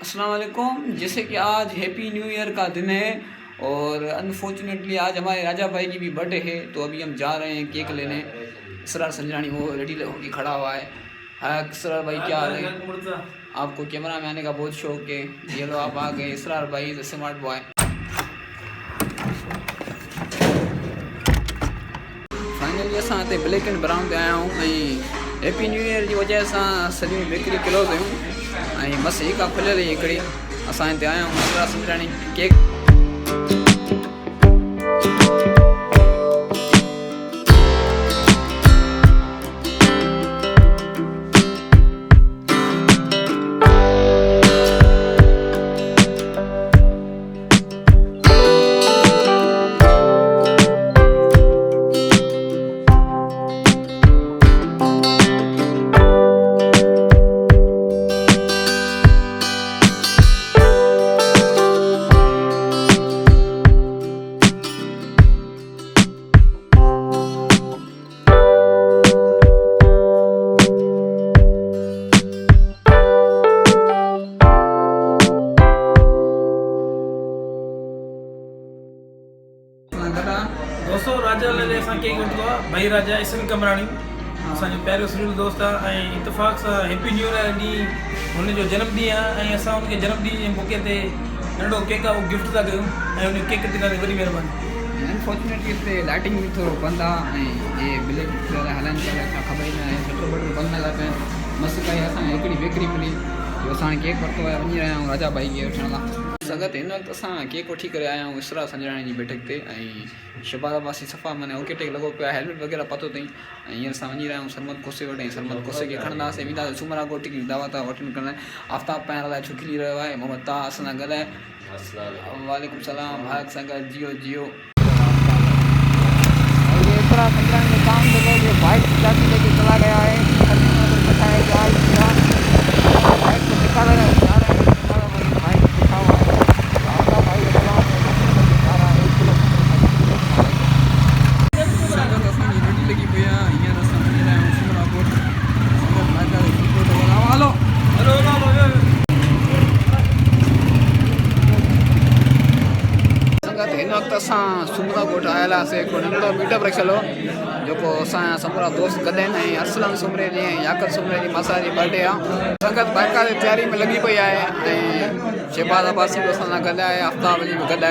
अस्सलाम वालेकुम। जैसे कि आज हैप्पी न्यू ईयर का दिन है और अनफॉर्चुनेटली आज हमारे राजा भाई की भी बर्थडे है, तो अभी हम जा रहे हैं केक लेने। इसरार संजरानी वो रेडी होकर खड़ा हुआ है। हाँ इसरार भाई क्या हाल है? आपको कैमरा में आने का बहुत शौक है। ये लो आप आ गए। इसरार भाई द स्मार्ट बॉय। फाइनली असां हिते ब्लैक एंड ब्राउन ते आया हूँ। हैप्पी न्यू ईयर की वजह सां सॼियूं बेकरी क्लोज हुयूं। बस हिकु खुलियल हुई हिकिड़ी। असां हिते आया आहियूं इसरार संजरानी केक। दोस्तों राजा ले असां केक वठितो आहे भाई राजा इसर कमराणी असांजो पहिरियों सुठो दोस्त आहे ऐं इतफ़ाक़ सां हैप्पी न्यू ईयर ॾींहुं हुनजो जनमॾींहुं आहे ऐं असां हुनखे जनमॾींहं जे मौक़े ते नंढो केक आहे उहो गिफ्ट था कयूं ऐं हुन केक कटिंग वॾी महिरबानी। अनफॉर्चुनेटली हिते लाइटिंग भी थोरो बंदि आहे ऐं इहे ब्लैक हलनि पिया था, ख़बर ई न आहे। शटर बटर बंदि न था पिया। मस्तु काई असांखे हिकिड़ी बेकरी मिली जो असां केक वरितो आहे। वञी रहिया आहियूं राजा भाई खे वठण लाइ। संगत हिन वक़्तु असां केक वठी करे आया आहियूं इसरार संजराणी जी बैठक ते। ऐं शबादा पासी सफ़ा माने ओके टेक लॻो पियो आहे। हेलमेट वग़ैरह पतो अथई। ऐं हींअर असां वञी रहिया आहियूं सरमत कोसे वटि। ऐं सरमत कोसे खे खणंदासीं, वेंदासीं सूमरा कोटी की दावत वठण करण। आफ्ताब पाइण लाइ छुकी रहियो आहे। मोहम्मद ताह असां सां ॻाल्हाए। वालेकुम सलाम। भारत संगत जियो जियो। इसरार संजरानी में काम चलो, ये बाइक चाबी लेके चला गया है। बाइक को दिखा रहे हैं, जा रहे हैं। बाइक दिखा हुआ है। लगी पई आहे। हींअर असां वञी रहिया आहियूं Soomro coat. Hello hello hello संगत हिन वक़्तु असां सूमरा कोट आयल हुआसीं। हिकिड़ो नंढिड़ो मीटअप रखियलु हो जेको असांजा समूरा दोस्त गॾु आहिनि। ऐं असलम सूमरे जी ऐं याकत सूमरे जी मासा जी बर्थडे आहे। संगत बाक़ाइदे तयारी में लॻी पई आहे। ऐं शहबाज अब्बासी बि असां सां गॾु आहे। आफ्ताब अली बि गॾु आहे।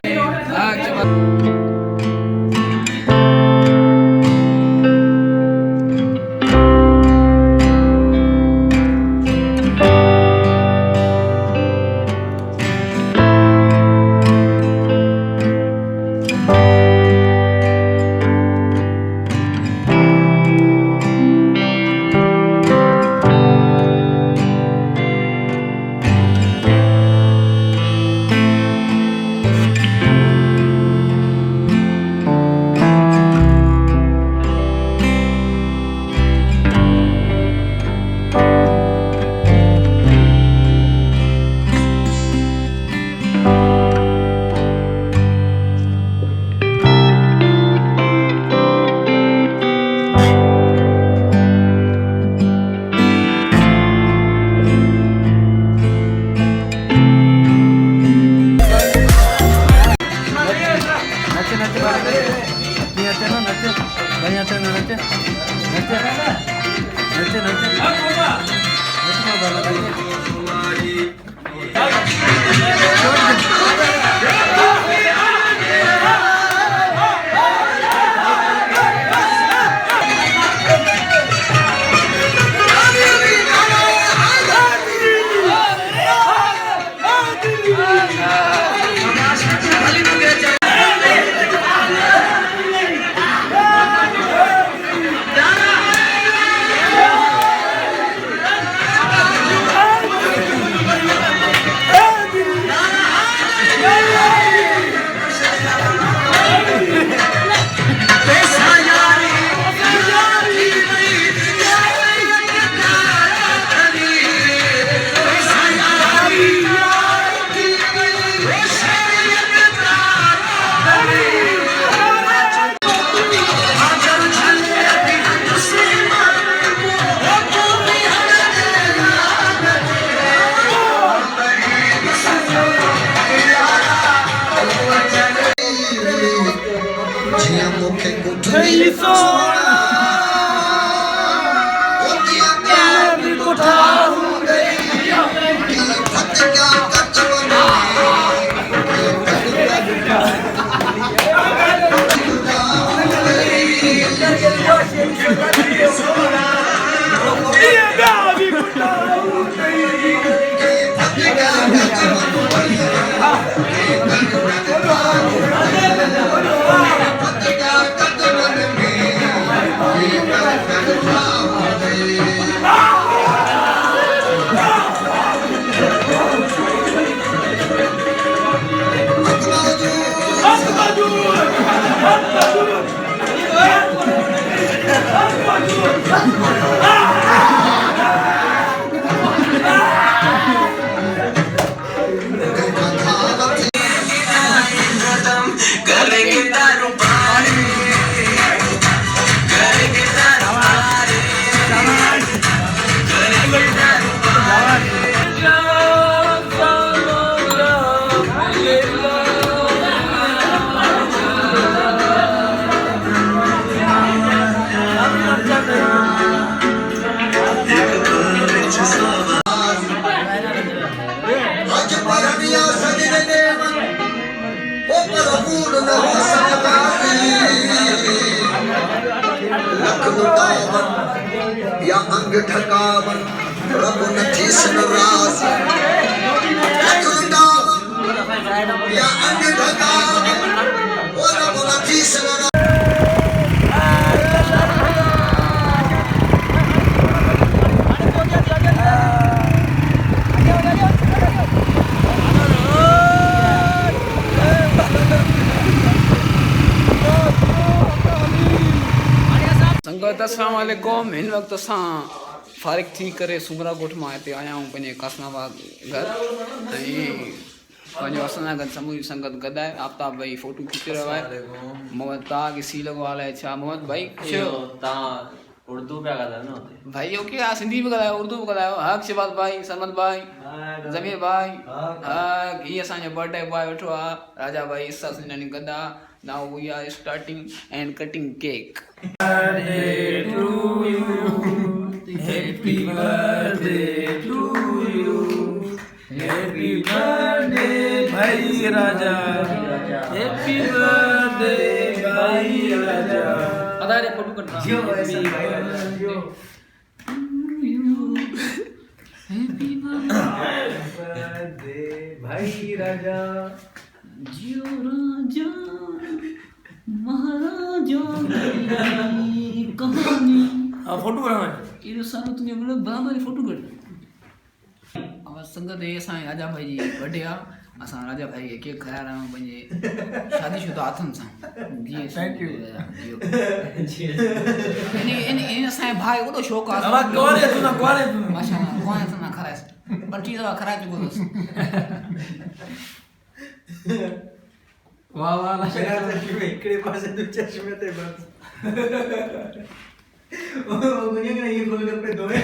या अंग ठकावन रब नथी सनराज या अंग ठकावन रब नथी सनराज। संगत अस्सलाम वालेकुम। हिन वक्त असां फारिग थी करे सुमरा ॻोठ मां हिते आया आहियूं पंहिंजे कासमाबाद घर ऐं पंहिंजो असां गॾु समूरी संगत गॾु आहे। आफ्ताब भाई फोटो खींचे रहियो आहे। मोहम्मद तव्हांखे सी लॻो आहे छा मोहम्मद भाई? तव्हां उर्दू पिया ॻाल्हायो न हुते? भाई ओके हा सिंधी बि ॻाल्हायो उर्दू बि ॻाल्हायो। हक़ शहबाज भाई, सरमद भाई, ज़मीर भाई, हक़ हीअ असांजो बर्थडे बॉय वेठो आहे राजा भाई। इसा सिंधानी गॾु आहे। Now we are starting and cutting cake. Birthday to you. Happy birthday to you. Happy birthday, Bhai Raja. Happy birthday, Bhai Raja. पता है फोटो करना। जियो ऐसा भाई राजा जियो। Happy birthday, Bhai Raja. जियो राजा महाराजा की कहानी। हाँ फोटो कराना। ये सारो तुझे मतलब बराबर फोटो कर। अब संगत है असां राजा भाई जी बर्थडे आहे। असां राजा भाई खे केक खाराए रहिया आहियूं पंहिंजे शादीशुदा हथनि सां। जी थैंक यू। इन असांजे भाउ वॾो शौक़ु आहे। अब कौन है तू ना कौन है तू? माशाल्लाह कौन है तू ना खाराइस 25 दफ़ा खाराए चुको अथसि। वाह वाह इकडे पासे तू चष्मे ते बस ओ गुनिया के ये गोलगप्पे दोए